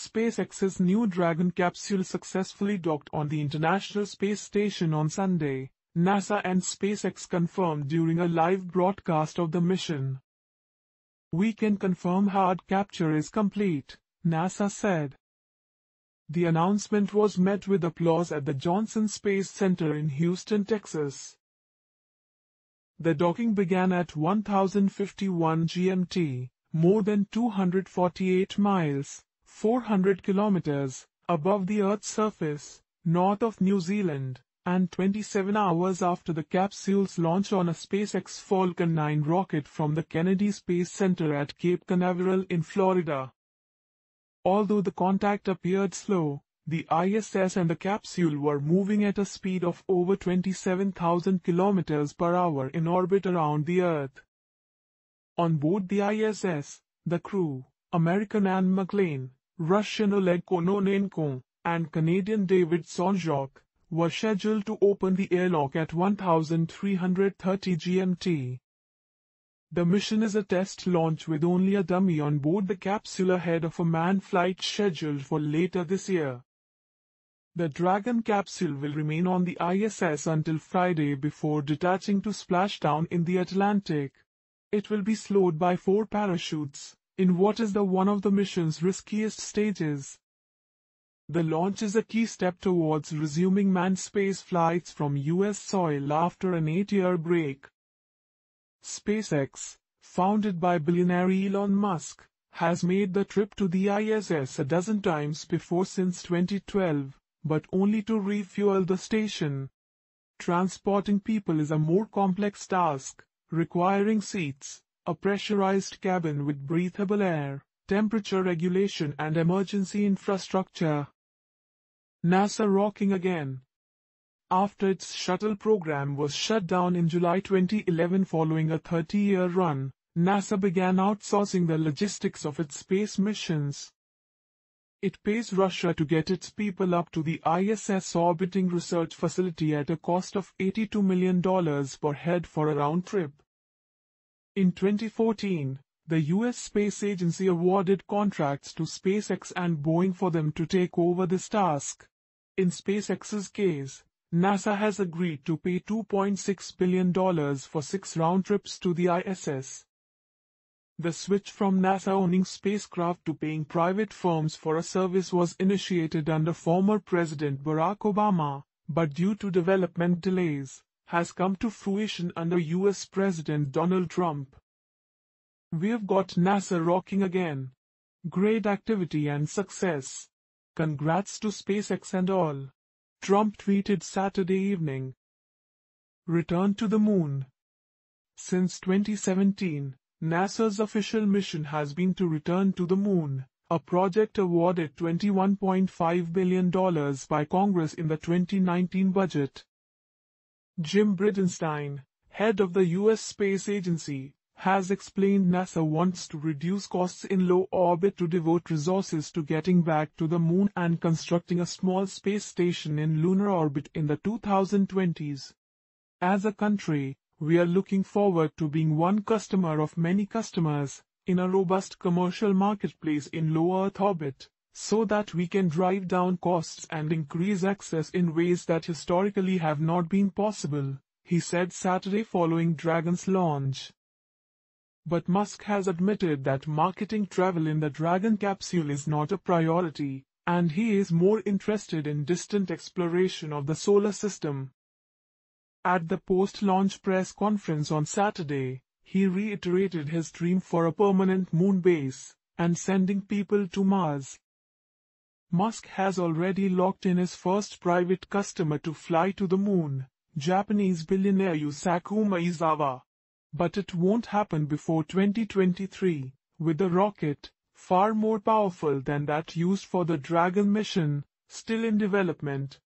SpaceX's New Dragon capsule successfully docked on the International Space Station on Sunday, NASA and SpaceX confirmed during a live broadcast of the mission. "We can confirm hard capture is complete," NASA said. The announcement was met with applause at the Johnson Space Center in Houston, Texas. The docking began at 1051 GMT, more than 248 miles, 400 kilometers, above the Earth's surface, north of New Zealand, and 27 hours after the capsule's launch on a SpaceX Falcon 9 rocket from the Kennedy Space Center at Cape Canaveral in Florida. Although the contact appeared slow, the ISS and the capsule were moving at a speed of over 27,000 kilometers per hour in orbit around the Earth. On board the ISS, the crew, American Anne McClain, Russian Oleg Kononenko, and Canadian David Sonjok, were scheduled to open the airlock at 1330 GMT. The mission is a test launch with only a dummy on board the capsule ahead of a manned flight scheduled for later this year. The Dragon capsule will remain on the ISS until Friday before detaching to splashdown in the Atlantic. It will be slowed by 4 parachutes, in what is one of the mission's riskiest stages. The launch is a key step towards resuming manned space flights from U.S. soil after an 8-year break. SpaceX, founded by billionaire Elon Musk, has made the trip to the ISS a dozen times before since 2012, but only to refuel the station. Transporting people is a more complex task, requiring seats, a pressurized cabin with breathable air, temperature regulation and emergency infrastructure. NASA rocking again. After its shuttle program was shut down in July 2011 following a 30-year run, NASA began outsourcing the logistics of its space missions. It pays Russia to get its people up to the ISS orbiting research facility at a cost of $82 million per head for a round trip. In 2014, the U.S. Space Agency awarded contracts to SpaceX and Boeing for them to take over this task. In SpaceX's case, NASA has agreed to pay $2.6 billion for 6 round trips to the ISS. The switch from NASA owning spacecraft to paying private firms for a service was initiated under former President Barack Obama, but due to development delays, has come to fruition under U.S. President Donald Trump. "We've got NASA rocking again. Great activity and success. Congrats to SpaceX and all," Trump tweeted Saturday evening. Return to the Moon. Since 2017, NASA's official mission has been to return to the Moon, a project awarded $21.5 billion by Congress in the 2019 budget. Jim Bridenstine, head of the U.S. Space Agency, has explained NASA wants to reduce costs in low orbit to devote resources to getting back to the Moon and constructing a small space station in lunar orbit in the 2020s. "As a country, we are looking forward to being one customer of many customers, in a robust commercial marketplace in low Earth orbit, so that we can drive down costs and increase access in ways that historically have not been possible," he said Saturday following Dragon's launch. But Musk has admitted that marketing travel in the Dragon capsule is not a priority, and he is more interested in distant exploration of the solar system. At the post-launch press conference on Saturday, he reiterated his dream for a permanent moon base and sending people to Mars. Musk has already locked in his first private customer to fly to the moon, Japanese billionaire Yusaku Maezawa. But it won't happen before 2023, with a rocket, far more powerful than that used for the Dragon mission, still in development.